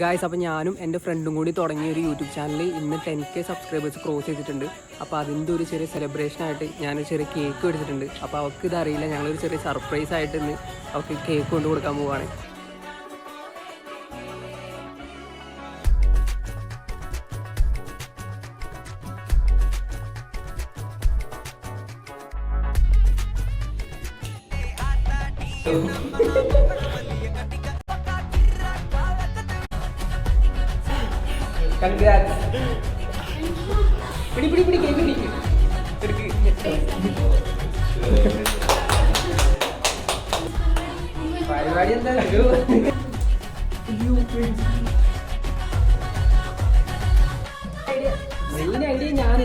Guys, അപ്പോൾ ഞാനും എൻ്റെ ഫ്രണ്ടും കൂടി തുടങ്ങിയ ഒരു യൂട്യൂബ് ചാനൽ ഇന്ന് 10K സബ്സ്ക്രൈബേഴ്സ് ക്രോസ് ചെയ്തിട്ടുണ്ട്. അപ്പോൾ അതിൻ്റെ ഒരു ചെറിയ സെലിബ്രേഷനായിട്ട് ഞാനൊരു ചെറിയ കേക്ക് എടുത്തിട്ടുണ്ട്. അപ്പോൾ അവൾക്ക് ഇതറിയില്ല, ഞങ്ങളൊരു ചെറിയ സർപ്രൈസ് ആയിട്ട് ഇന്ന് അവൾക്ക് കേക്ക് കൊണ്ട് കൊടുക്കാൻ പോവുകയാണ്. പരിപാടി എന്താ മെയിൻ ഐഡിയ ഞാൻ